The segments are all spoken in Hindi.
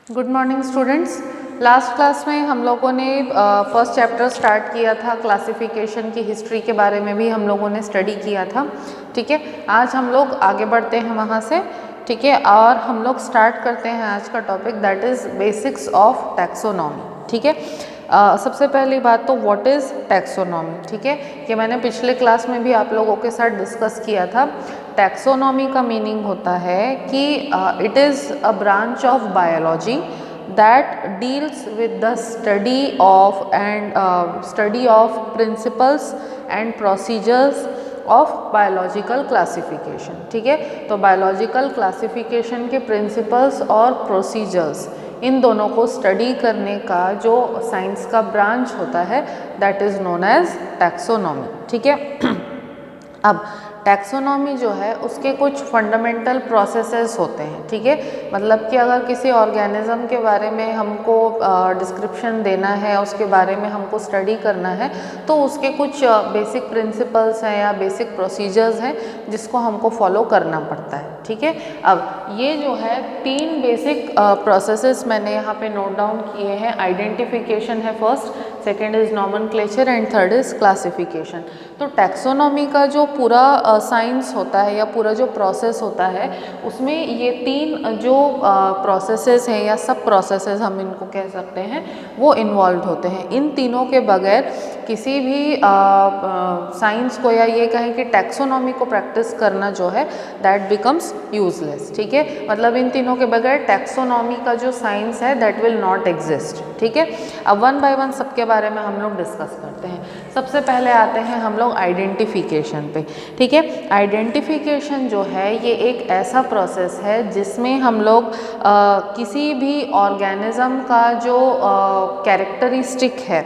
Good morning students. Last class में हम लोगों ने फर्स्ट चैप्टर स्टार्ट किया था, क्लासिफिकेशन की हिस्ट्री के बारे में भी हम लोगों ने स्टडी किया था। ठीक है, आज हम लोग आगे बढ़ते हैं वहाँ से। ठीक है, और हम लोग स्टार्ट करते हैं आज का topic, that is basics of taxonomy. ठीक है, सबसे पहली बात तो व्हाट इज़ टैक्सोनॉमी। ठीक है, कि मैंने पिछले क्लास में भी आप लोगों के साथ डिस्कस किया था। टैक्सोनॉमी का मीनिंग होता है कि it is a branch of biology that deals with the study of principles and procedures of biological classification। ठीक है, तो बायोलॉजिकल क्लासिफिकेशन के प्रिंसिपल्स और प्रोसीजर्स, इन दोनों को स्टडी करने का जो साइंस का ब्रांच होता है that is known as taxonomy. ठीक है, अब टैक्सोनॉमी जो है उसके कुछ फंडामेंटल प्रोसेसेस होते हैं। ठीक है, मतलब कि अगर किसी ऑर्गेनिज्म के बारे में हमको डिस्क्रिप्शन देना है, उसके बारे में हमको स्टडी करना है, तो उसके कुछ बेसिक प्रिंसिपल्स हैं या बेसिक प्रोसीजर्स हैं जिसको हमको फॉलो करना पड़ता है। ठीक है, अब ये जो है 3 बेसिक प्रोसेसेस मैंने यहाँ पे नोट डाउन किए हैं। आइडेंटिफिकेशन है first, second is nomenclature and third is classification. तो टैक्सोनॉमी का जो पूरा साइंस होता है या पूरा जो प्रोसेस होता है उसमें ये 3 जो प्रोसेसेस हैं या सब प्रोसेसेस हम इनको कह सकते हैं वो इन्वॉल्व होते हैं। इन तीनों के बगैर किसी भी साइंस को या ये कहें कि टैक्सोनॉमी को प्रैक्टिस करना जो है दैट बिकम्स यूजलेस। ठीक है, मतलब इन तीनों के बगैर टैक्सोनॉमी का जो साइंस है दैट विल नॉट एग्जिस्ट। ठीक है, अब वन बाय वन सबके बारे में हम लोग डिस्कस करते हैं। सबसे पहले आते हैं हम लोग आइडेंटिफिकेशन पे। ठीक है, आइडेंटिफिकेशन जो है ये एक ऐसा प्रोसेस है जिसमें हम लोग किसी भी ऑर्गेनिज्म का जो कैरेक्टरिस्टिक है,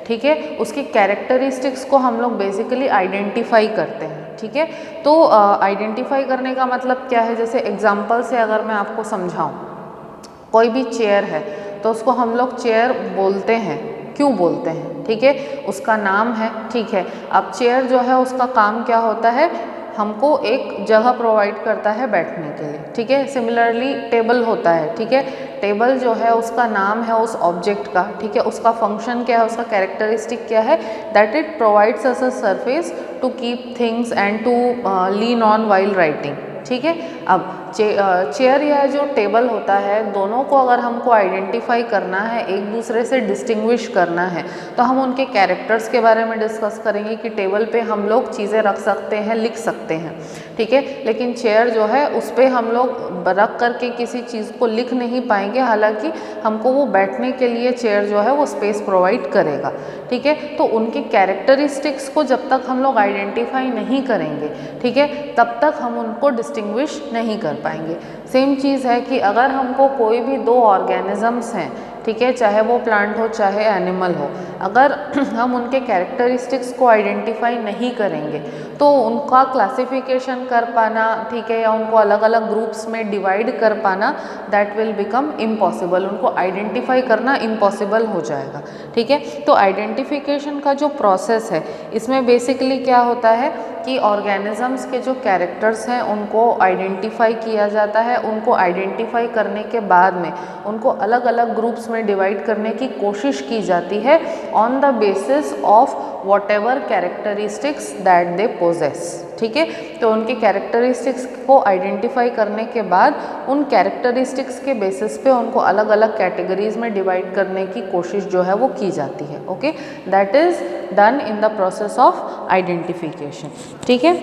ठीक है, उसकी कैरेक्टरिस्टिक्स को हम लोग बेसिकली आइडेंटिफाई करते हैं। ठीक है, तो आइडेंटिफाई करने का मतलब क्या है, जैसे एग्जांपल से अगर मैं आपको समझाऊं, कोई भी चेयर है तो उसको हम लोग चेयर बोलते हैं। क्यों बोलते हैं? ठीक है, उसका नाम है। ठीक है, अब चेयर जो है उसका काम क्या होता है, हमको एक जगह प्रोवाइड करता है बैठने के लिए। ठीक है, सिमिलरली टेबल होता है। ठीक है, टेबल जो है उसका नाम है उस ऑब्जेक्ट का। ठीक है, उसका फंक्शन क्या है, उसका कैरेक्टरिस्टिक क्या है, that it provides us a surface to keep things and to lean on while writing. ठीक है, अब चेयर या जो टेबल होता है, दोनों को अगर हमको आइडेंटिफाई करना है, एक दूसरे से डिस्टिंग्विश करना है, तो हम उनके कैरेक्टर्स के बारे में डिस्कस करेंगे कि टेबल पे हम लोग चीज़ें रख सकते हैं, लिख सकते हैं। ठीक है, लेकिन चेयर जो है उस पर हम लोग रख करके किसी चीज़ को लिख नहीं पाएंगे, हालांकि हमको वो बैठने के लिए चेयर जो है वो स्पेस प्रोवाइड करेगा। ठीक है, तो उनके कैरेक्टरिस्टिक्स को जब तक हम लोग आइडेंटिफाई नहीं करेंगे, ठीक है, तब तक हम उनको डिस्टिंग्विश नहीं कर पाएंगे। सेम चीज़ है कि अगर हमको कोई भी 2 ऑर्गेनिजम्स हैं, ठीक है, चाहे वो प्लांट हो चाहे एनिमल हो, अगर हम उनके कैरेक्टरिस्टिक्स को आइडेंटिफाई नहीं करेंगे तो उनका क्लासिफिकेशन कर पाना, ठीक है, या उनको अलग अलग ग्रुप्स में डिवाइड कर पाना दैट विल बिकम इम्पॉसिबल। उनको आइडेंटिफाई करना इम्पॉसिबल हो जाएगा। ठीक है, तो आइडेंटिफिकेशन का जो प्रोसेस है इसमें बेसिकली क्या होता है कि ऑर्गेनिजम्स के जो कैरेक्टर्स हैं उनको आइडेंटिफाई किया जाता है। उनको आइडेंटिफाई करने के बाद में उनको अलग अलग ग्रुप्स में डिवाइड करने की कोशिश की जाती है on the basis of what ever characteristics that they possess. ठीक है, तो उनके कैरेक्टरिस्टिक्स को आइडेंटिफाई करने के बाद उन कैरेक्टरिस्टिक्स के बेसिस पे उनको अलग अलग कैटेगरीज में डिवाइड करने की कोशिश जो है वो की जाती है। Okay, that is done in the process of identification. ठीक है,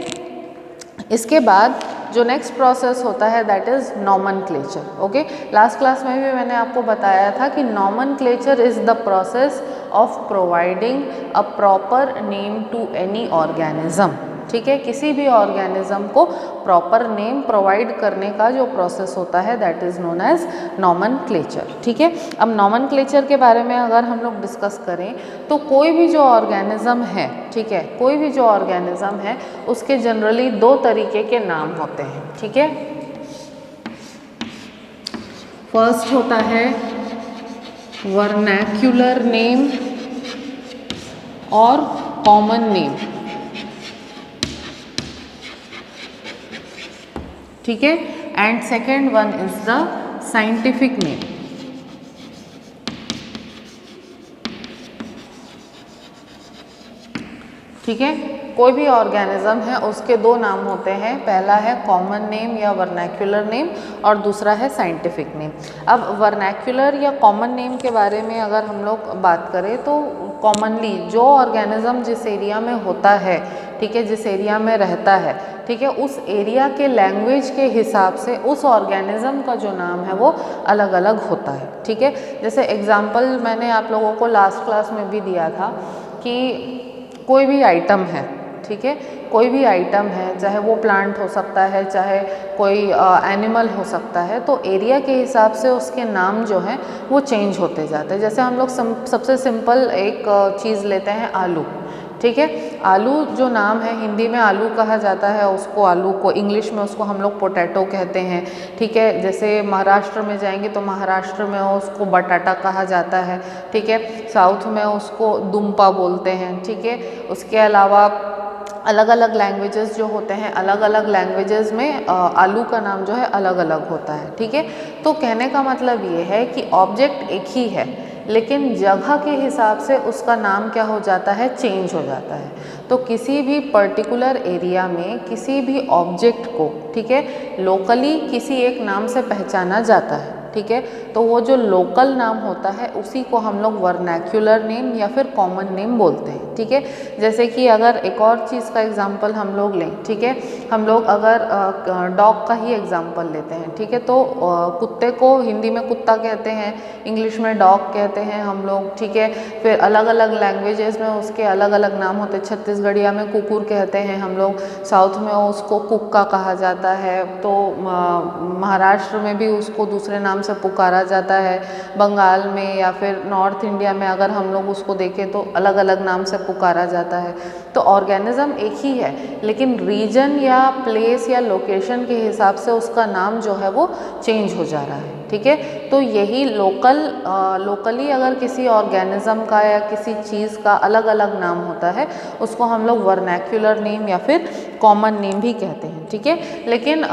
इसके बाद जो नेक्स्ट प्रोसेस होता है that is nomenclature. Okay, last class में भी मैंने आपको बताया था कि nomenclature is the process of providing a proper name to any organism. ठीक है, किसी भी ऑर्गेनिज्म को प्रॉपर नेम प्रोवाइड करने का जो प्रोसेस होता है that is known as nomenclature. ठीक है, अब नॉमेनक्लेचर के बारे में अगर हम लोग डिस्कस करें तो कोई भी जो ऑर्गेनिज्म है, ठीक है, कोई भी जो ऑर्गेनिज्म है उसके जनरली 2 तरीके के नाम होते हैं। ठीक है, फर्स्ट होता है वर्नैक्युलर नेम और कॉमन नेम। ठीक है, and second one is the scientific name. ठीक है। कोई भी ऑर्गेनिज्म है उसके दो नाम होते हैं, पहला है कॉमन नेम या वर्नैक्युलर नेम और दूसरा है साइंटिफिक नेम। अब वर्नैक्युलर या कॉमन नेम के बारे में अगर हम लोग बात करें तो कॉमनली जो ऑर्गेनिज्म जिस एरिया में होता है, ठीक है, जिस एरिया में रहता है, ठीक है, उस एरिया के लैंग्वेज के हिसाब से उस ऑर्गेनिज्म का जो नाम है वो अलग अलग होता है। ठीक है, जैसे एग्जांपल मैंने आप लोगों को लास्ट क्लास में भी दिया था कि कोई भी आइटम है, ठीक है, कोई भी आइटम है, चाहे वो प्लांट हो सकता है, चाहे कोई एनिमल हो सकता है, तो एरिया के हिसाब से उसके नाम जो हैं वो चेंज होते जाते हैं। जैसे हम लोग सबसे सिंपल एक चीज़ लेते हैं, आलू। ठीक है, आलू जो नाम है, हिंदी में आलू कहा जाता है उसको, आलू को इंग्लिश में उसको हम लोग पोटैटो कहते हैं। ठीक है, जैसे महाराष्ट्र में जाएंगे तो महाराष्ट्र में उसको बटाटा कहा जाता है। ठीक है, साउथ में उसको दुम्पा बोलते हैं। ठीक है, उसके अलावा अलग अलग लैंग्वेजेस जो होते हैं, अलग अलग लैंग्वेजेस में आलू का नाम जो है अलग अलग होता है। ठीक है, तो कहने का मतलब ये है कि ऑब्जेक्ट एक ही है लेकिन जगह के हिसाब से उसका नाम क्या हो जाता है, चेंज हो जाता है। तो किसी भी पर्टिकुलर एरिया में किसी भी ऑब्जेक्ट को, ठीक है, लोकली किसी एक नाम से पहचाना जाता है। ठीक है, तो वो जो लोकल नाम होता है उसी को हम लोग वर्नैक्युलर नेम या फिर कॉमन नेम बोलते हैं। ठीक है, जैसे कि अगर एक और चीज़ का एग्जांपल हम लोग लें, ठीक है, हम लोग अगर डॉग का ही एग्जांपल लेते हैं, ठीक है, तो कुत्ते को हिंदी में कुत्ता कहते हैं, इंग्लिश में डॉग कहते हैं हम लोग। ठीक है, फिर अलग अलग लैंग्वेजेस में उसके अलग अलग नाम होते हैं। छत्तीसगढ़िया में कुकुर कहते हैं हम लोग, साउथ में उसको कुक्का कहा जाता है, तो महाराष्ट्र में भी उसको दूसरे नाम से पुकारा जाता है, बंगाल में या फिर नॉर्थ इंडिया में अगर हम लोग उसको देखें तो अलग अलग नाम से पुकारा जाता है। तो ऑर्गेनिज्म एक ही है लेकिन रीजन या प्लेस या लोकेशन के हिसाब से उसका नाम जो है वो चेंज हो जा रहा है। ठीक है, तो यही लोकली अगर किसी ऑर्गेनिज्म का या किसी चीज़ का अलग अलग नाम होता है उसको हम लोग वर्नैक्युलर नेम या फिर कॉमन नेम भी कहते हैं। ठीक है, लेकिन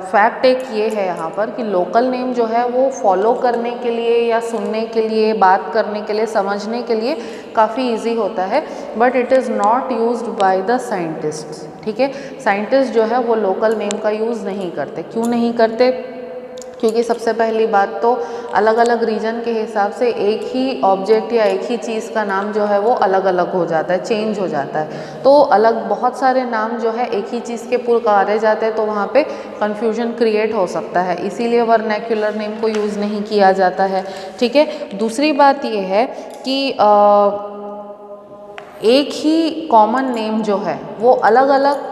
फैक्ट एक ये है यहाँ पर कि लोकल नेम जो है वो फॉलो करने के लिए या सुनने के लिए, बात करने के लिए, समझने के लिए काफ़ी इजी होता है, but it is not used by the scientists. ठीक है, साइंटिस्ट जो है वो लोकल नेम का यूज़ नहीं करते। क्यों नहीं करते? क्योंकि सबसे पहली बात तो अलग अलग रीजन के हिसाब से एक ही ऑब्जेक्ट या एक ही चीज़ का नाम जो है वो अलग अलग हो जाता है, चेंज हो जाता है। तो अलग बहुत सारे नाम जो है एक ही चीज़ के पुकारे जाते हैं तो वहाँ पे कन्फ्यूजन क्रिएट हो सकता है, इसीलिए वर्नैक्युलर नेम को यूज़ नहीं किया जाता है। ठीक है, दूसरी बात ये है कि एक ही कॉमन नेम जो है वो अलग अलग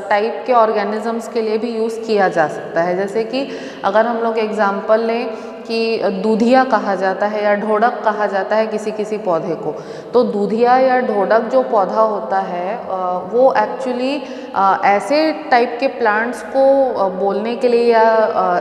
टाइप के ऑर्गेनिजम्स के लिए भी यूज़ किया जा सकता है। जैसे कि अगर हम लोग एग्जांपल लें कि दूधिया कहा जाता है या ढोड़क कहा जाता है किसी किसी पौधे को, तो दूधिया या ढोड़क जो पौधा होता है वो एक्चुअली ऐसे टाइप के प्लांट्स को बोलने के लिए या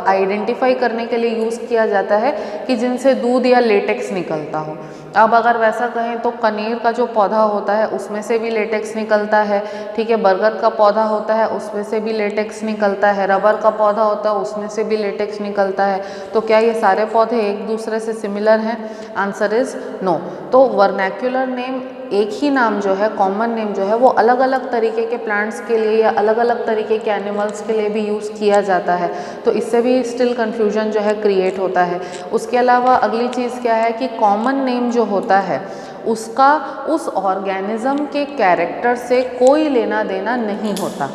आइडेंटिफाई करने के लिए यूज़ किया जाता है कि जिनसे दूध या लेटेक्स निकलता हो। अब अगर वैसा कहें तो कनेर का जो पौधा होता है उसमें से भी लेटेक्स निकलता है। ठीक है, बरगद का पौधा होता है उसमें से भी लेटेक्स निकलता है, रबर का पौधा होता है उसमें से भी लेटेक्स निकलता है। तो क्या ये सारे पौधे एक दूसरे से सिमिलर हैं? Answer is no. तो वर्नैक्युलर नेम एक ही नाम जो है, कॉमन नेम जो है वो अलग अलग तरीके के प्लांट्स के लिए या अलग अलग तरीके के एनिमल्स के लिए भी यूज़ किया जाता है, तो इससे भी स्टिल कन्फ्यूजन जो है क्रिएट होता है। उसके अलावा अगली चीज़ क्या है कि कॉमन नेम जो होता है उसका उस ऑर्गेनिज्म के कैरेक्टर से कोई लेना देना नहीं होता।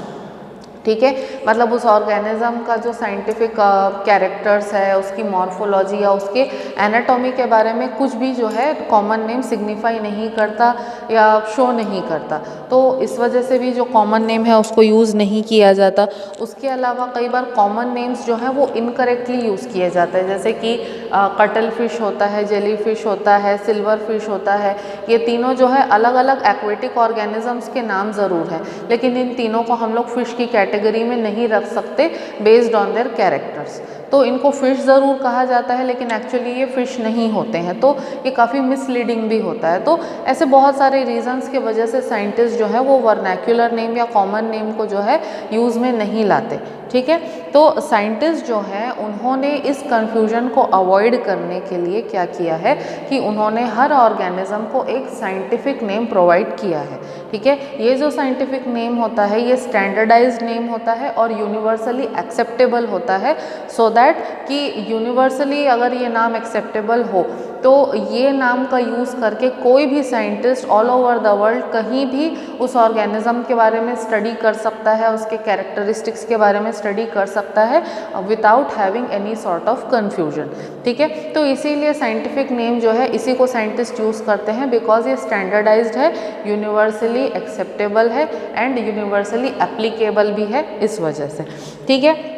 ठीक है, मतलब उस ऑर्गेनिज्म का जो साइंटिफिक कैरेक्टर्स है, उसकी मॉर्फोलॉजी या उसके एनाटॉमी के बारे में कुछ भी जो है कॉमन नेम सिग्निफाई नहीं करता या शो नहीं करता, तो इस वजह से भी जो कॉमन नेम है उसको यूज़ नहीं किया जाता। उसके अलावा कई बार कॉमन नेम्स जो हैं वो इनकरेक्टली यूज़ किए जाते हैं, जैसे कि कटल फिश होता है, जेली फिश होता है, सिल्वर फिश होता है, ये तीनों जो है अलग अलग एक्वेटिक ऑर्गेनिजम्स के नाम ज़रूर हैं, लेकिन इन तीनों को हम लोग फिश की कैटेगरी में नहीं रख सकते बेस्ड ऑन देयर कैरेक्टर्स। तो इनको फ़िश ज़रूर कहा जाता है लेकिन एक्चुअली ये फ़िश नहीं होते हैं, तो ये काफ़ी मिसलीडिंग भी होता है। तो ऐसे बहुत सारे रीजंस की वजह से साइंटिस्ट जो है वो वर्नैक्युलर नेम या कॉमन नेम को जो है यूज़ में नहीं लाते, ठीक है। तो साइंटिस्ट जो है उन्होंने इस कन्फ्यूजन को अवॉइड करने के लिए क्या किया है कि उन्होंने हर ऑर्गेनिज्म को एक साइंटिफिक नेम प्रोवाइड किया है, ठीक है। ये जो साइंटिफिक नेम होता है ये स्टैंडर्डाइज्ड नेम होता है और यूनिवर्सली एक्सेप्टेबल होता है, सो दैट कि यूनिवर्सली अगर ये नाम एक्सेप्टेबल हो तो ये नाम का यूज़ करके कोई भी scientist all over the world कहीं भी उस ऑर्गेनिज्म के बारे में स्टडी कर सकता है, उसके कैरेक्टरिस्टिक्स के बारे में स्टडी कर सकता है without having any sort of confusion, ठीक है। तो इसीलिए साइंटिफिक नेम जो है इसी को साइंटिस्ट यूज़ करते हैं बिकॉज ये स्टैंडर्डाइज्ड है, यूनिवर्सली एक्सेप्टेबल है एंड यूनिवर्सली एप्लीकेबल भी है इस वजह से, ठीक है।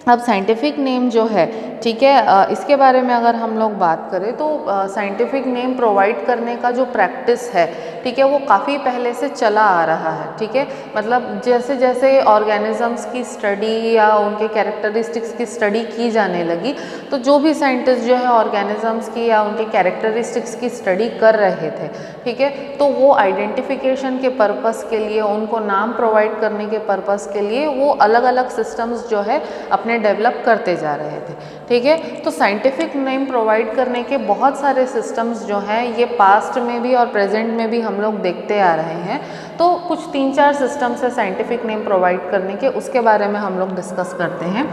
अब साइंटिफिक नेम जो है, ठीक है, इसके बारे में अगर हम लोग बात करें तो साइंटिफिक नेम प्रोवाइड करने का जो प्रैक्टिस है, ठीक है, वो काफ़ी पहले से चला आ रहा है, ठीक है। मतलब जैसे जैसे ऑर्गेनिजम्स की स्टडी या उनके कैरेक्टरिस्टिक्स की स्टडी की जाने लगी तो जो भी साइंटिस्ट जो है ऑर्गेनिजम्स की या उनके कैरेक्टरिस्टिक्स की स्टडी कर रहे थे, ठीक है, तो वो आइडेंटिफिकेशन के पर्पस के लिए, उनको नाम प्रोवाइड करने के पर्पस के लिए वो अलग अलग सिस्टम्स जो है अपने डेवलप करते जा रहे थे, ठीक है। तो साइंटिफिक नेम प्रोवाइड करने के बहुत सारे सिस्टम्स जो हैं ये पास्ट में भी और प्रेजेंट में भी हम लोग देखते आ रहे हैं। तो कुछ 3-4 सिस्टम्स है साइंटिफिक नेम प्रोवाइड करने के, उसके बारे में हम लोग डिस्कस करते हैं।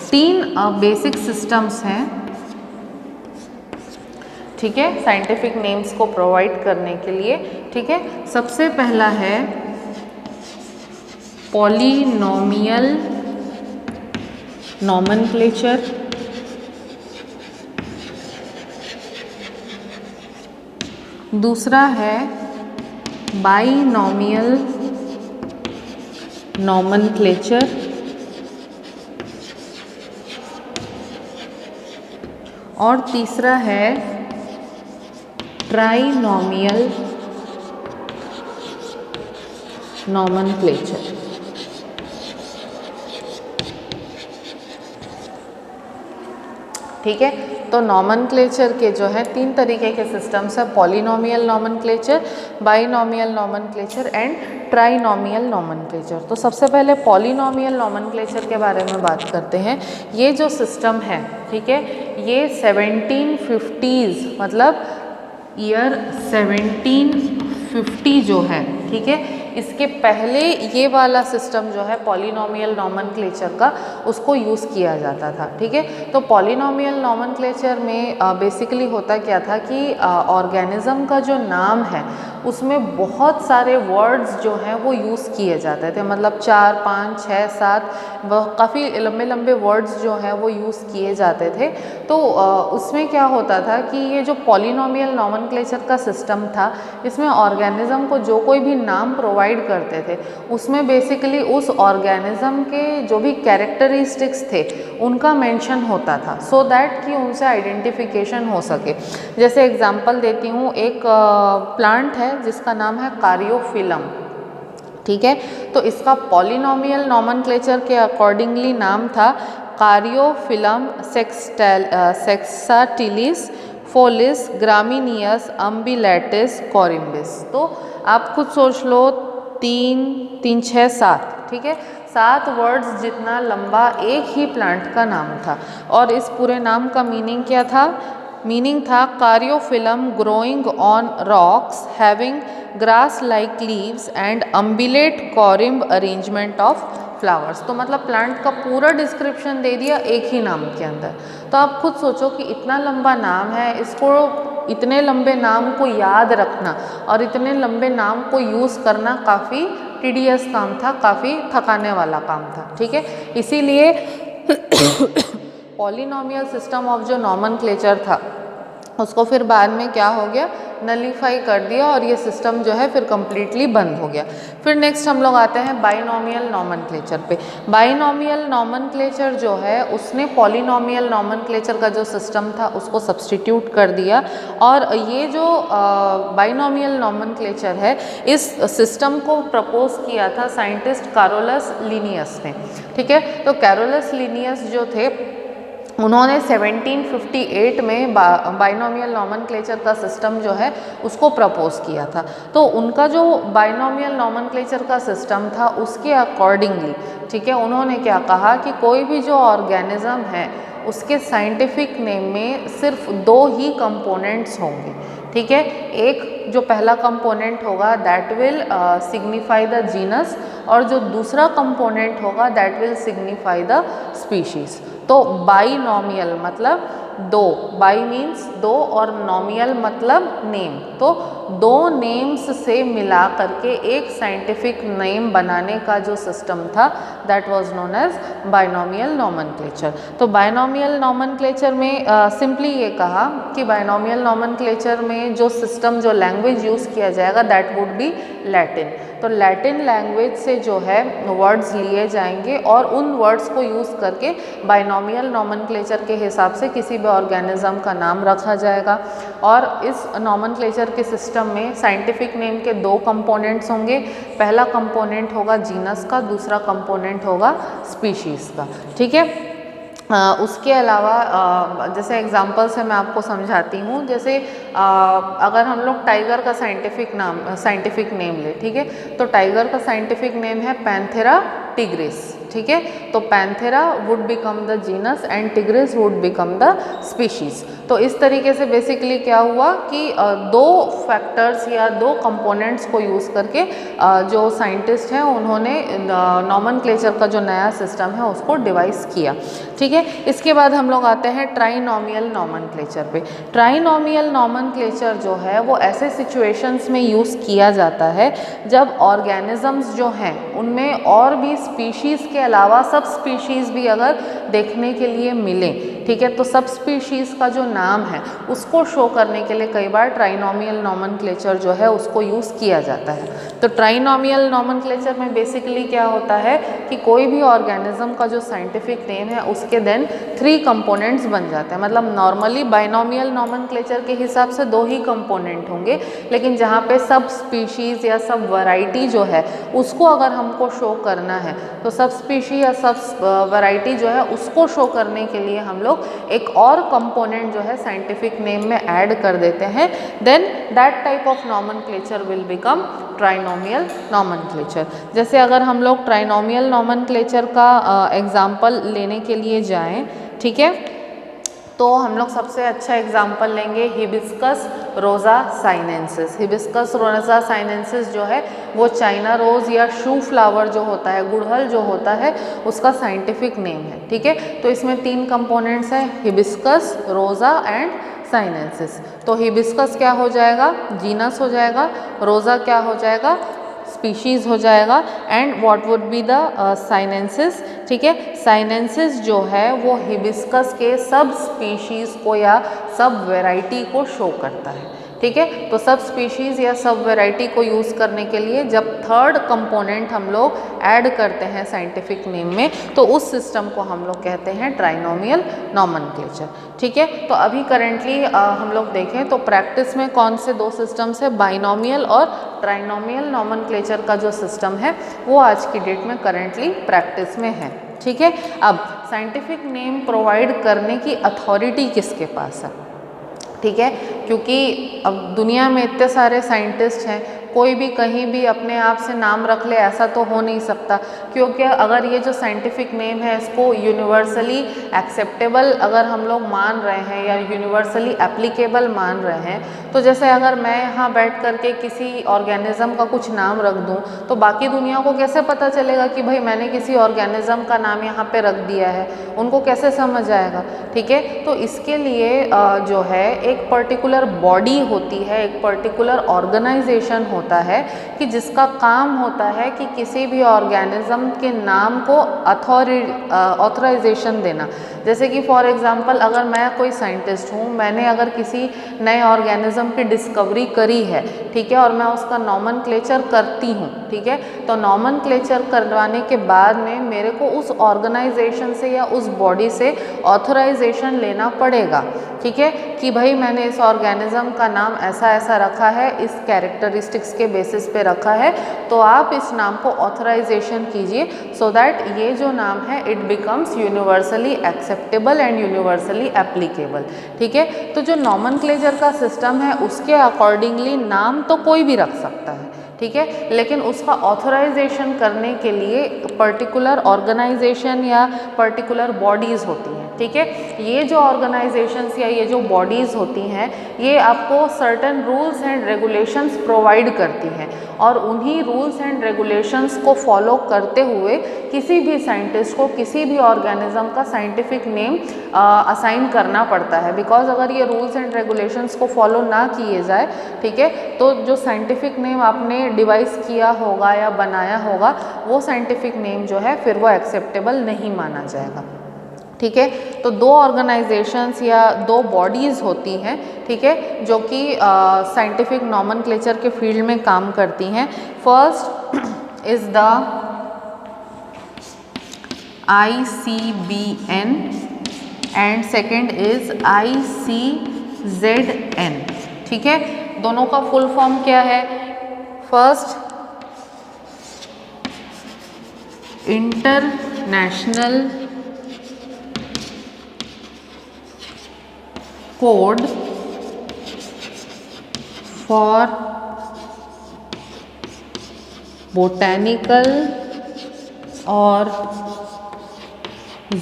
3 बेसिक सिस्टम्स हैं, ठीक है, साइंटिफिक नेम्स को प्रोवाइड करने के लिए, ठीक है। सबसे पहला है पॉलिनोमियल नॉमेनक्लेचर, दूसरा है बाइनोमियल नॉमेनक्लेचर, और तीसरा है ट्राइनोमियल नॉमेनक्लेचर। ठीक है, तो नॉमेनक्लेचर के जो है 3 तरीके के सिस्टम्स है, polynomial nomenclature, binomial nomenclature and trinomial nomenclature. तो सबसे पहले पॉलिनोमियल नॉमेनक्लेचर के बारे में बात करते हैं। ये जो सिस्टम है, ठीक है, ये 1750s मतलब ईयर 1750 जो है, ठीक है, इसके पहले ये वाला सिस्टम जो है पॉलिनोमियल नॉमेनक्लेचर का, उसको यूज़ किया जाता था, ठीक है। तो पॉलिनोमियल नॉमेनक्लेचर में बेसिकली होता क्या था कि ऑर्गेनिज्म का जो नाम है उसमें बहुत सारे वर्ड्स जो हैं वो यूज़ किए जाते थे, मतलब 4, 5, 6, 7 काफ़ी लंबे लंबे वर्ड्स जो हैं वो यूज़ किए जाते थे। तो उसमें क्या होता था कि ये जो पॉलिनोमियल नॉमेनक्लेचर का सिस्टम था, इसमें ऑर्गेनिज्म को जो कोई भी नाम प्रोवाइड करते थे उसमें बेसिकली उस ऑर्गेनिज्म के जो भी कैरेक्टरिस्टिक्स थे उनका मेंशन होता था, सो दैट कि उनसे आइडेंटिफिकेशन हो सके। जैसे एग्जांपल देती हूँ, एक प्लांट है जिसका नाम है कारियोफिलम, ठीक है, तो इसका पॉलिनोमियल नॉमेनक्लेचर के अकॉर्डिंगली नाम था कारियोफिलम सेक्साटिलिस फोलिस ग्रामिनियस अम्बिलेटिस कोरिम्बिस। तो आप खुद सोच लो, 3, 3, 6, 7, ठीक है, 7 वर्ड्स जितना लंबा एक ही प्लांट का नाम था। और इस पूरे नाम का मीनिंग क्या था? मीनिंग था caryophyllum growing on rocks having grass like leaves and umbellate corymb arrangement of flowers. तो मतलब प्लांट का पूरा डिस्क्रिप्शन दे दिया एक ही नाम के अंदर। तो आप खुद सोचो कि इतना लंबा नाम है, इसको इतने लंबे नाम को याद रखना और इतने लंबे नाम को यूज़ करना काफ़ी टीडियस काम था, काफ़ी थकाने वाला काम था, ठीक है। इसीलिए पॉलिनोमियल सिस्टम ऑफ जो नॉमेनक्लेचर था उसको फिर बाद में क्या हो गया, नलीफाई कर दिया और ये सिस्टम जो है फिर कम्प्लीटली बंद हो गया। फिर नेक्स्ट हम लोग आते हैं बाइनोमियल नॉमेनक्लेचर पे। बाइनोमियल नॉमेनक्लेचर जो है उसने पॉलिनोमियल नॉमेनक्लेचर का जो सिस्टम था उसको सब्स्टिट्यूट कर दिया, और ये जो बाइनोमियल नॉमेनक्लेचर है इस सिस्टम को प्रपोज किया था साइंटिस्ट कैरोलस लिनियस ने। ठीक है, तो कैरोलस लिनियस जो थे उन्होंने 1758 में बाइनोमियल नॉमेनक्लेचर का सिस्टम जो है उसको प्रपोज किया था। तो उनका जो बाइनोमियल नॉमेनक्लेचर का सिस्टम था उसके अकॉर्डिंगली, ठीक है, उन्होंने क्या कहा कि कोई भी जो ऑर्गेनिज्म है उसके साइंटिफिक नेम में सिर्फ 2 ही कंपोनेंट्स होंगे। ठीक है, एक जो पहला कंपोनेंट होगा that will signify the genus, और जो दूसरा कंपोनेंट होगा that will signify the species. तो बाइनोमियल मतलब 2, बाई मीन्स 2 और नोमियल मतलब नेम, तो 2 नेम्स से मिला करके एक साइंटिफिक नेम बनाने का जो सिस्टम था that was known as binomial nomenclature. तो बाइनोमियल नॉमेनक्लेचर में सिंपली ये कहा कि बाइनोमियल नॉमेनक्लेचर में जो सिस्टम, जो लैंग्वेज यूज़ किया जाएगा दैट वुड बी लैटिन। तो लैटिन लैंग्वेज से जो है वर्ड्स लिए जाएंगे और उन वर्ड्स को यूज़ करके बाइनोमियल नॉमेनक्लेचर के हिसाब से किसी भी ऑर्गेनिज्म का नाम रखा जाएगा। और इस नॉमेनक्लेचर के सिस्टम में साइंटिफिक नेम के 2 कंपोनेंट्स होंगे। पहला कंपोनेंट होगा जीनस का, दूसरा कंपोनेंट होगा स्पीशीज़ का। ठीक है, उसके अलावा जैसे एग्जांपल से मैं आपको समझाती हूँ। जैसे अगर हम लोग टाइगर का साइंटिफिक नेम ले, ठीक है, तो टाइगर का साइंटिफिक नेम है पैंथेरा टिग्रिस। ठीक है, तो Panthera would become the genus and tigris would become the species. तो इस तरीके से बेसिकली क्या हुआ कि 2 फैक्टर्स या 2 कंपोनेंट्स को यूज़ करके जो साइंटिस्ट हैं उन्होंने नॉमेनक्लेचर का जो नया सिस्टम है उसको डिवाइस किया। ठीक है, इसके बाद हम लोग आते हैं ट्राइनोमियल नॉमेनक्लेचर पे। ट्राइनोमियल नॉमेनक्लेचर जो है वो ऐसे सिचुएशंस में यूज़ किया जाता है जब ऑर्गेनिजम्स जो हैं उनमें और भी स्पीशीज़ के अलावा सब स्पीशीज़ भी अगर देखने के लिए मिलें। ठीक है, तो सब स्पीशीज़ का जो नाम है उसको शो करने के लिए कई बार ट्राइनोमियल नॉमेनक्लेचर जो है उसको यूज़ किया जाता है। तो ट्राइनोमियल नॉमेनक्लेचर में बेसिकली क्या होता है कि कोई भी ऑर्गेनिज्म का जो साइंटिफिक नेम है उसके देन 3 कंपोनेंट्स बन जाते हैं। मतलब नॉर्मली बाइनोमियल नॉमेनक्लेचर के हिसाब से 2 ही कंपोनेंट होंगे, लेकिन जहाँ पे सब स्पीशीज़ या सब वैरायटी जो है उसको अगर हमको शो करना है तो सब स्पीशी या सब वैरायटी जो है उसको शो करने के लिए हम लोग एक और कंपोनेंट जो है साइंटिफिक नेम में ऐड कर देते हैं। Then that type of nomenclature will become trinomial nomenclature. जैसे अगर हम लोग ट्राइनोमियल नॉमेनक्लेचर का एग्जाम्पल लेने के लिए जाएं, ठीक है, तो हम लोग सबसे अच्छा एग्जाम्पल लेंगे हिबिस्कस रोज़ा साइनेंसिस। हिबिस्कस रोज़ा साइनेंसिस जो है वो चाइना रोज़ या शू फ्लावर जो होता है, गुड़हल जो होता है, उसका साइंटिफिक नेम है। ठीक है, तो इसमें 3 कंपोनेंट्स हैं, हिबिस्कस, रोज़ा एंड साइनेंसिस। तो हिबिस्कस क्या हो जाएगा, जीनस हो जाएगा, रोज़ा क्या हो जाएगा, स्पीशीज़ हो जाएगा, and what would be the sinensis. ठीक है, साइनेंसिस जो है वो हिबिस्कस के सब स्पीशीज़ को या सब वैरायटी को शो करता है। ठीक है, तो सब स्पीशीज़ या सब वैरायटी को यूज़ करने के लिए जब 3rd कंपोनेंट हम लोग ऐड करते हैं साइंटिफिक नेम में तो उस सिस्टम को हम लोग कहते हैं ट्राइनोमियल नॉमेनक्लेचर। ठीक है, तो अभी करेंटली हम लोग देखें तो प्रैक्टिस में कौन से 2 सिस्टम्स है, बाइनोमियल और ट्राइनोमियल नॉमेनक्लेचर का जो सिस्टम है वो आज की डेट में करेंटली प्रैक्टिस में है। ठीक है, अब साइंटिफिक नेम प्रोवाइड करने की अथॉरिटी किसके पास है। ठीक है, क्योंकि अब दुनिया में इतने सारे साइंटिस्ट हैं, कोई भी कहीं भी अपने आप से नाम रख ले ऐसा तो हो नहीं सकता, क्योंकि अगर ये जो साइंटिफिक नेम है इसको यूनिवर्सली एक्सेप्टेबल अगर हम लोग मान रहे हैं या यूनिवर्सली एप्लीकेबल मान रहे हैं, तो जैसे अगर मैं यहाँ बैठ करके किसी ऑर्गेनिज्म का कुछ नाम रख दूँ तो बाकी दुनिया को कैसे पता चलेगा कि भाई मैंने किसी ऑर्गेनिज्म का नाम यहाँ पे रख दिया है, उनको कैसे समझ आएगा। ठीक है, तो इसके लिए जो है एक पर्टिकुलर बॉडी होती है, एक पर्टिकुलर ऑर्गेनाइजेशन होता है कि जिसका काम होता है कि किसी भी ऑर्गेनिज्म के नाम को ऑथराइजेशन देना। जैसे कि फॉर एग्जांपल अगर मैं कोई साइंटिस्ट हूँ, मैंने अगर किसी नए ऑर्गेनिज्म की डिस्कवरी करी है, ठीक है, और मैं उसका नॉमनक्लेचर करती हूँ, ठीक है, तो नॉमनक्लेचर करवाने के बाद में मेरे को उस ऑर्गेनाइजेशन से या उस बॉडी से ऑथराइजेशन लेना पड़ेगा, ठीक है, कि भाई मैंने इस ऑर्गेनिज्म का नाम ऐसा ऐसा रखा है, इस कैरेक्टरिस्टिक्स के बेसिस पे रखा है, तो आप इस नाम को ऑथराइजेशन कीजिए सो दैट ये जो नाम है it becomes universally acceptable and universally applicable, ठीक है। तो जो नॉमनक्लेचर का सिस्टम है उसके अकॉर्डिंगली नाम तो कोई भी रख सकता है, ठीक है, लेकिन उसका ऑथराइजेशन करने के लिए पर्टिकुलर ऑर्गेनाइजेशन या पर्टिकुलर बॉडीज़ होती हैं, ठीक है। ये जो ऑर्गेनाइजेशंस या ये जो बॉडीज़ होती हैं ये आपको certain rules and regulations provide करती हैं और उन्हीं रूल्स एंड रेगुलेशंस को फॉलो करते हुए किसी भी साइंटिस्ट को किसी भी ऑर्गेनिज्म का साइंटिफिक नेम असाइन करना पड़ता है। बिकॉज अगर ये रूल्स एंड रेगुलेशंस को फॉलो ना किए जाए, ठीक है, तो जो साइंटिफिक नेम आपने डिवाइस किया होगा या बनाया होगा वो साइंटिफिक नेम जो है फिर वो एक्सेप्टेबल नहीं माना जाएगा, ठीक है। तो दो ऑर्गेनाइजेशंस या दो बॉडीज़ होती हैं, ठीक है, जो कि साइंटिफिक नॉमनक्लेचर के फील्ड में काम करती हैं। First is the ICBN and second is ICZN, ठीक है। दोनों का फुल फॉर्म क्या है? First international code for botanical और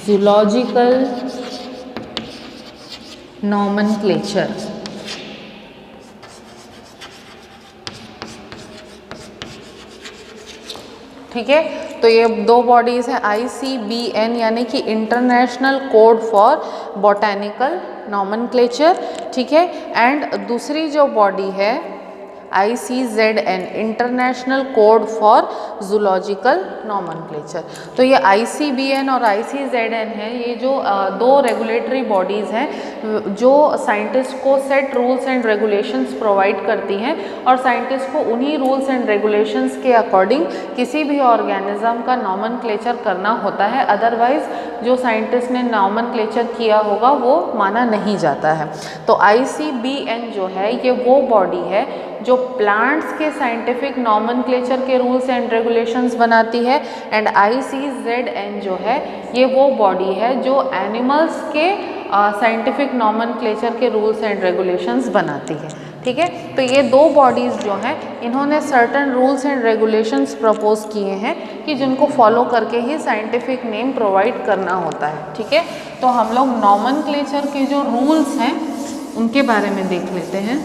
जूलॉजिकल नॉमनक्लेचर, ठीक है। तो ये दो बॉडीज़ हैं, ICBN यानी कि international code for botanical nomenclature, ठीक है, एंड दूसरी जो बॉडी है ICZN international code for zoological nomenclature. तो ये ICBN और ICZN है, ये जो दो रेगुलेटरी बॉडीज़ हैं जो साइंटिस्ट को set rules and regulations provide करती हैं और साइंटिस्ट को उन्हीं रूल्स एंड रेगुलेशंस के अकॉर्डिंग किसी भी ऑर्गेनिज्म का नॉमनक्लेचर करना होता है, अदरवाइज जो साइंटिस्ट ने नॉमनक्लेचर किया होगा वो माना नहीं जाता है। तो ICBN जो है ये वो बॉडी है जो प्लांट्स के साइंटिफिक नॉमनक्लेचर के रूल्स एंड रेगुलेशंस बनाती है, एंड ICZN जो है ये वो बॉडी है जो एनिमल्स के साइंटिफिक नॉमनक्लेचर के रूल्स एंड रेगुलेशंस बनाती है, ठीक है। तो ये दो बॉडीज़ जो हैं इन्होंने certain rules and regulations propose किए हैं कि जिनको फॉलो करके ही साइंटिफिक नेम प्रोवाइड करना होता है, ठीक है। तो हम लोग नॉमनक्लेचर के जो रूल्स हैं उनके बारे में देख लेते हैं।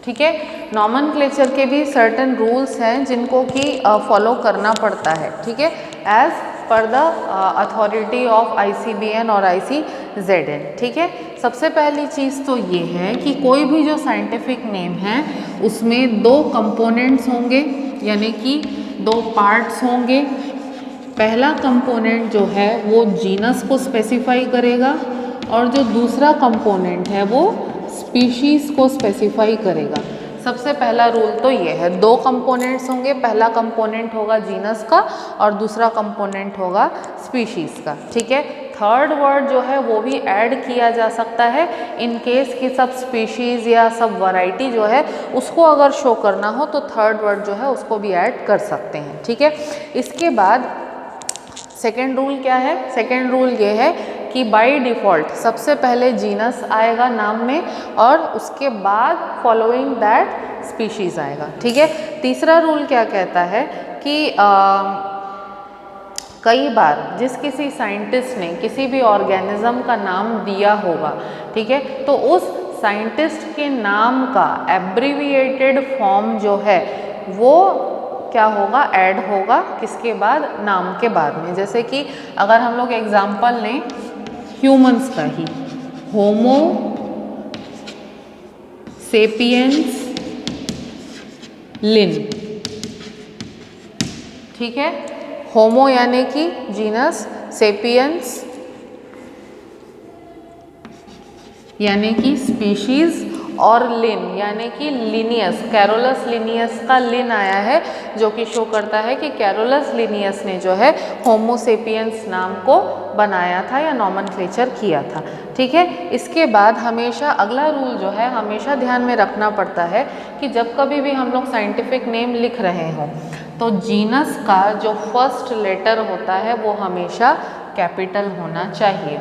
ठीक है, नॉमनक्लेचर के भी सर्टेन रूल्स हैं जिनको कि फॉलो करना पड़ता है, ठीक है, as per the authority of ICBN और ICZN, ठीक है। सबसे पहली चीज़ तो ये है कि कोई भी जो साइंटिफिक नेम है उसमें दो कंपोनेंट्स होंगे, यानी कि दो पार्ट्स होंगे। पहला कंपोनेंट जो है वो जीनस को स्पेसिफाई करेगा और जो दूसरा कंपोनेंट है वो स्पीशीज़ को स्पेसिफाई करेगा। सबसे पहला रूल तो ये है, दो कंपोनेंट्स होंगे, पहला कंपोनेंट होगा जीनस का और दूसरा कंपोनेंट होगा स्पीशीज़ का, ठीक है। थर्ड वर्ड जो है वो भी ऐड किया जा सकता है इन केस कि सब स्पीशीज़ या सब वैरायटी जो है उसको अगर शो करना हो तो थर्ड वर्ड जो है उसको भी ऐड कर सकते हैं, ठीक है। इसके बाद सेकेंड रूल क्या है? सेकेंड रूल ये है कि बाय डिफ़ॉल्ट सबसे पहले जीनस आएगा नाम में और उसके बाद फॉलोइंग दैट स्पीशीज़ आएगा, ठीक है। तीसरा रूल क्या कहता है कि कई बार जिस किसी साइंटिस्ट ने किसी भी ऑर्गेनिज्म का नाम दिया होगा, ठीक है, तो उस साइंटिस्ट के नाम का एब्रीविएटेड फॉर्म जो है वो क्या होगा, ऐड होगा किसके बाद, नाम के बाद में। जैसे कि अगर हम लोग एग्जाम्पल लें ह्यूमंस का ही, होमो सेपियंस लिन, ठीक है, होमो यानी कि जीनस, सेपियंस यानी कि स्पीशीज, और लिन यानी कि लिनियस, कैरोलस लिनियस का लिन आया है जो कि शो करता है कि कैरोलस लिनियस ने जो है होमो सेपियंस नाम को बनाया था या नॉमेनक्लेचर किया था, ठीक है। इसके बाद हमेशा अगला रूल जो है हमेशा ध्यान में रखना पड़ता है कि जब कभी भी हम लोग साइंटिफिक नेम लिख रहे हों तो जीनस का जो फर्स्ट लेटर होता है वो हमेशा कैपिटल होना चाहिए।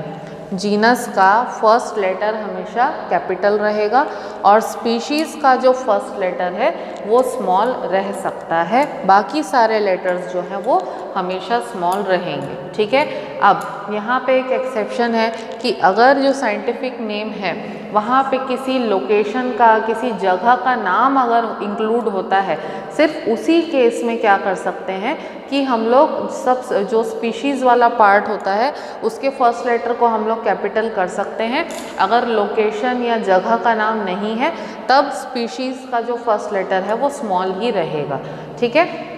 जीनस का फर्स्ट लेटर हमेशा कैपिटल रहेगा और स्पीशीज़ का जो फर्स्ट लेटर है वो स्मॉल रह सकता है, बाकी सारे लेटर्स जो हैं वो हमेशा स्मॉल रहेंगे, ठीक है। अब यहाँ पे एक एक्सेप्शन है कि अगर जो साइंटिफिक नेम है वहाँ पे किसी लोकेशन का, किसी जगह का नाम अगर इंक्लूड होता है, सिर्फ उसी केस में क्या कर सकते हैं कि हम लोग सब जो स्पीशीज़ वाला पार्ट होता है उसके फर्स्ट लेटर को हम लोग कैपिटल कर सकते हैं। अगर लोकेशन या जगह का नाम नहीं है तब स्पीशीज़ का जो फर्स्ट लेटर है वो स्मॉल ही रहेगा, ठीक है।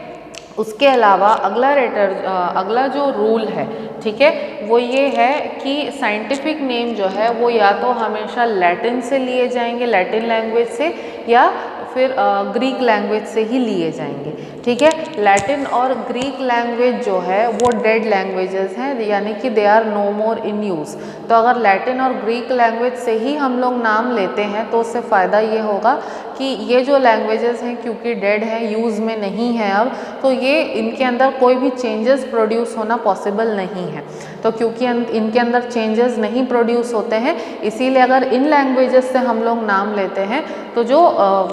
उसके अलावा अगला जो रूल है, ठीक है, वो ये है कि साइंटिफिक नेम जो है वो या तो हमेशा लैटिन से लिए जाएंगे, लैटिन लैंग्वेज से, या फिर ग्रीक लैंग्वेज से ही लिए जाएंगे, ठीक है। लैटिन और ग्रीक लैंग्वेज जो है वो डेड लैंग्वेजेस हैं, यानी कि they are no more in use. तो अगर लैटिन और ग्रीक लैंग्वेज से ही हम लोग नाम लेते हैं तो उससे फ़ायदा ये होगा कि ये जो लैंग्वेजेस हैं क्योंकि डेड हैं, यूज़ में नहीं है अब, तो ये इनके अंदर कोई भी चेंजेस प्रोड्यूस होना पॉसिबल नहीं है। तो क्योंकि इनके अंदर चेंजेस नहीं प्रोड्यूस होते हैं, इसीलिए अगर इन लैंग्वेजेस से हम लोग नाम लेते हैं तो जो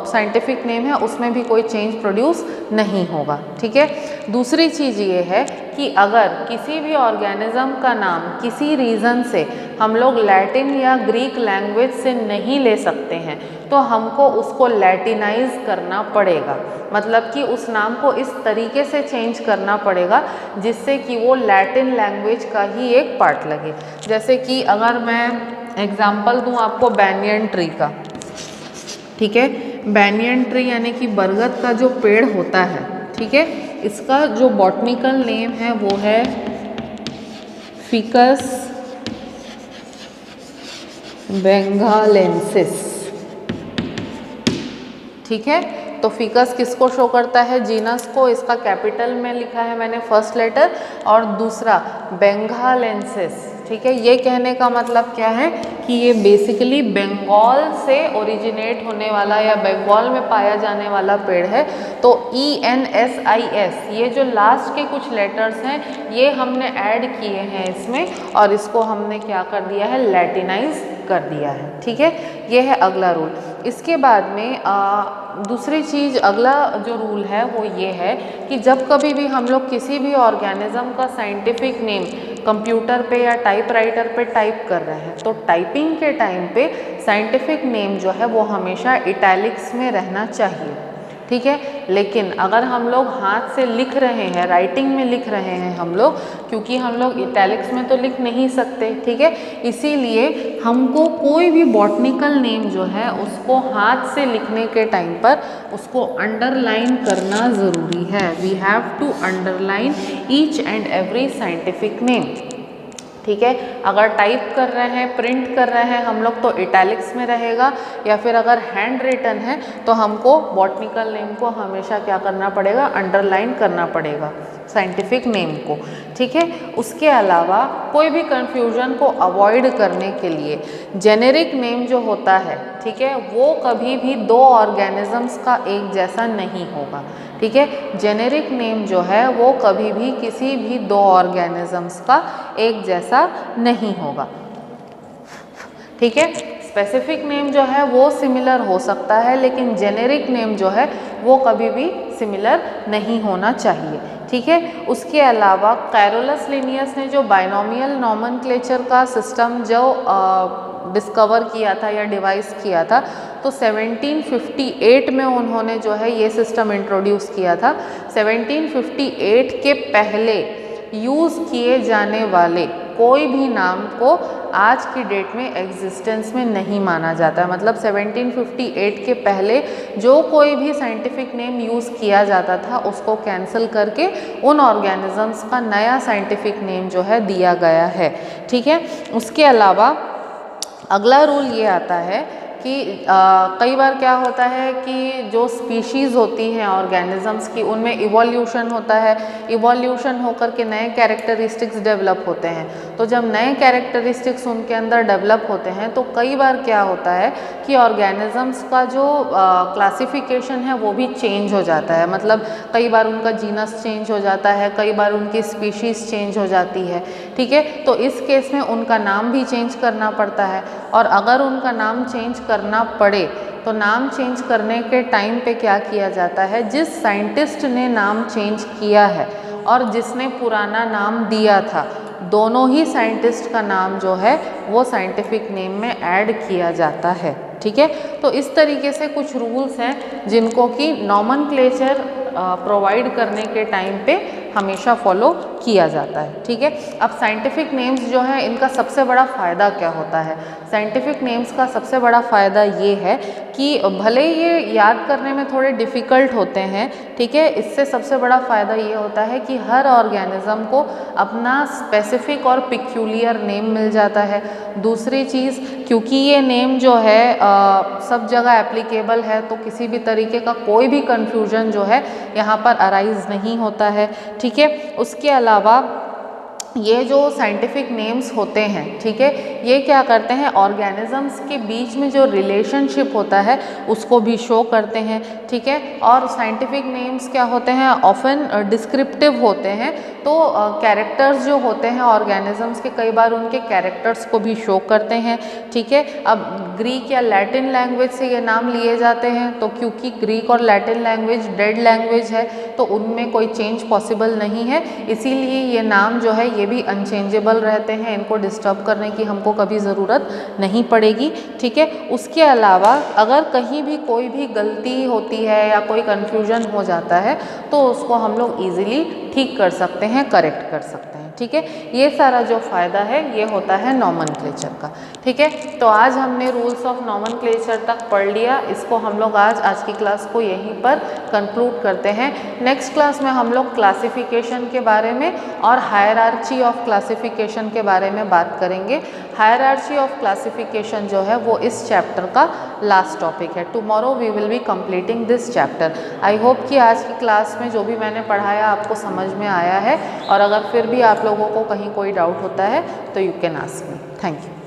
साइंटिफिक नेम है उसमें भी कोई चेंज प्रोड्यूस नहीं होगा, ठीक है। दूसरी चीज़ ये है कि अगर किसी भी ऑर्गेनिज्म का नाम किसी रीज़न से हम लोग लैटिन या ग्रीक लैंग्वेज से नहीं ले सकते हैं तो हमको उसको लैटिनाइज करना पड़ेगा, मतलब कि उस नाम को इस तरीके से चेंज करना पड़ेगा जिससे कि वो लैटिन लैंग्वेज का ही एक पार्ट लगे। जैसे कि अगर मैं एग्जांपल दूं आपको बैनियन ट्री का, ठीक है, बैनियन ट्री यानी कि बरगद का जो पेड़ होता है, ठीक है, इसका जो बॉटनिकल नेम है वो है फिकस बेंगालेंसिस, ठीक है। तो फिकस किसको शो करता है, जीनस को, इसका कैपिटल में लिखा है मैंने फर्स्ट लेटर, और दूसरा बेंगालेंसिस, ठीक है। ये कहने का मतलब क्या है कि ये बेसिकली बंगाल से ओरिजिनेट होने वाला या बंगाल में पाया जाने वाला पेड़ है। तो ENSIS ये जो लास्ट के कुछ लेटर्स हैं ये हमने ऐड किए हैं इसमें, और इसको हमने क्या कर दिया है, लैटिनाइज कर दिया है, ठीक है। ये है अगला रूल। इसके बाद में दूसरी चीज़, अगला जो रूल है वो ये है कि जब कभी भी हम लोग किसी भी ऑर्गेनिज्म का साइंटिफिक नेम कंप्यूटर पे या टाइपराइटर पे टाइप कर रहे हैं तो टाइपिंग के टाइम पे साइंटिफिक नेम जो है वो हमेशा इटैलिक्स में रहना चाहिए, ठीक है। लेकिन अगर हम लोग हाथ से लिख रहे हैं, राइटिंग में लिख रहे हैं हम लोग, क्योंकि हम लोग इटैलिक्स में तो लिख नहीं सकते, ठीक है, इसीलिए हमको कोई भी बॉटनिकल नेम जो है उसको हाथ से लिखने के टाइम पर उसको अंडरलाइन करना ज़रूरी है। We have to underline each and every scientific name, ठीक है। अगर टाइप कर रहे हैं, प्रिंट कर रहे हैं हम लोग तो इटैलिक्स में रहेगा, या फिर अगर हैंड रिटन है तो हमको बॉटनिकल नेम को हमेशा क्या करना पड़ेगा, अंडरलाइन करना पड़ेगा साइंटिफिक नेम को, ठीक है। उसके अलावा कोई भी कंफ्यूजन को अवॉइड करने के लिए जेनेरिक नेम जो होता है, ठीक है, वो कभी भी दो ऑर्गेनिजम्स का एक जैसा नहीं होगा, ठीक है। जेनेरिक नेम जो है वो कभी भी किसी भी दो ऑर्गेनिजम्स का एक जैसा नहीं होगा, ठीक है। स्पेसिफिक नेम जो है वो सिमिलर हो सकता है लेकिन जेनेरिक नेम जो है वो कभी भी सिमिलर नहीं होना चाहिए, ठीक है। उसके अलावा कैरोलस लिनियस ने जो बाइनोमियल नॉमेनक्लेचर का सिस्टम जो डिस्कवर किया था या डिवाइस किया था, तो 1758 में उन्होंने जो है ये सिस्टम इंट्रोड्यूस किया था। 1758 के पहले यूज़ किए जाने वाले कोई भी नाम को आज की डेट में एग्जिस्टेंस में नहीं माना जाता है। मतलब 1758 के पहले जो कोई भी साइंटिफिक नेम यूज़ किया जाता था उसको कैंसिल करके उन ऑर्गेनिजम्स का नया साइंटिफिक नेम जो है दिया गया है, ठीक है। उसके अलावा अगला रूल ये आता है कि कई बार क्या होता है कि जो स्पीशीज़ होती हैं ऑर्गेनिजम्स की, उनमें इवोल्यूशन होता है, इवोल्यूशन होकर के नए कैरेक्टरिस्टिक्स डेवलप होते हैं। तो जब नए कैरेक्टरिस्टिक्स उनके अंदर डेवलप होते हैं तो कई बार क्या होता है कि ऑर्गेनिजम्स का जो क्लासिफिकेशन है वो भी चेंज हो जाता है। मतलब कई बार उनका जीनस चेंज हो जाता है, कई बार उनकी स्पीशीज़ चेंज हो जाती है, ठीक है। तो इस केस में उनका नाम भी चेंज करना पड़ता है, और अगर उनका नाम चेंज करना पड़े तो नाम चेंज करने के टाइम पे क्या किया जाता है, जिस साइंटिस्ट ने नाम चेंज किया है और जिसने पुराना नाम दिया था, दोनों ही साइंटिस्ट का नाम जो है वो साइंटिफिक नेम में ऐड किया जाता है, ठीक है। तो इस तरीके से कुछ रूल्स हैं जिनको कि नॉमेनक्लेचर प्रोवाइड करने के टाइम पे हमेशा फॉलो किया जाता है, ठीक है। अब साइंटिफिक नेम्स जो है इनका सबसे बड़ा फ़ायदा क्या होता है? साइंटिफिक नेम्स का सबसे बड़ा फ़ायदा ये है कि भले ये याद करने में थोड़े डिफ़िकल्ट होते हैं, ठीक है, इससे सबसे बड़ा फ़ायदा ये होता है कि हर ऑर्गेनिज़म को अपना स्पेसिफिक और पिक्यूलियर नेम मिल जाता है। दूसरी चीज़, क्योंकि ये नेम जो है सब जगह एप्लीकेबल है, तो किसी भी तरीके का कोई भी कन्फ्यूजन जो है यहाँ पर अराइज नहीं होता है, ठीक है। उसके अलावा ये जो साइंटिफिक नेम्स होते हैं, ठीक है, ये क्या करते हैं, ऑर्गेनिजम्स के बीच में जो रिलेशनशिप होता है उसको भी शो करते हैं, ठीक है। और साइंटिफिक नेम्स क्या होते हैं, ऑफन डिस्क्रिप्टिव होते हैं। तो कैरेक्टर्स जो होते हैं ऑर्गेनिजम्स के, कई बार उनके कैरेक्टर्स को भी शो करते हैं, ठीक है। अब ग्रीक या लैटिन लैंग्वेज से ये नाम लिए जाते हैं, तो क्योंकि ग्रीक और लैटिन लैंग्वेज डेड लैंग्वेज है तो उनमें कोई चेंज पॉसिबल नहीं है, इसीलिए ये नाम जो है ये भी अनचेंजेबल रहते हैं, इनको डिस्टर्ब करने की हमको कभी ज़रूरत नहीं पड़ेगी, ठीक है। उसके अलावा अगर कहीं भी कोई भी गलती होती है या कोई कन्फ्यूजन हो जाता है तो उसको हम लोग ईजिली ठीक कर सकते हैं, करेक्ट कर सकते हैं, ठीक है। ये सारा जो फ़ायदा है ये होता है नॉमेनक्लेचर का, ठीक है। तो आज हमने रूल्स ऑफ नॉमेनक्लेचर तक पढ़ लिया, इसको हम लोग आज की क्लास को यहीं पर कंक्लूड करते हैं। नेक्स्ट क्लास में हम लोग क्लासिफिकेशन के बारे में और हायरार्ची ऑफ क्लासिफिकेशन के बारे में बात करेंगे। हायरार्ची ऑफ क्लासिफिकेशन जो है वो इस चैप्टर का लास्ट टॉपिक है। Tomorrow we will be completing this chapter. I hope कि आज की क्लास में जो भी मैंने पढ़ाया आपको समझ में आया है, और अगर फिर भी आप लोगों को कहीं कोई डाउट होता है तो you can ask me. Thank you.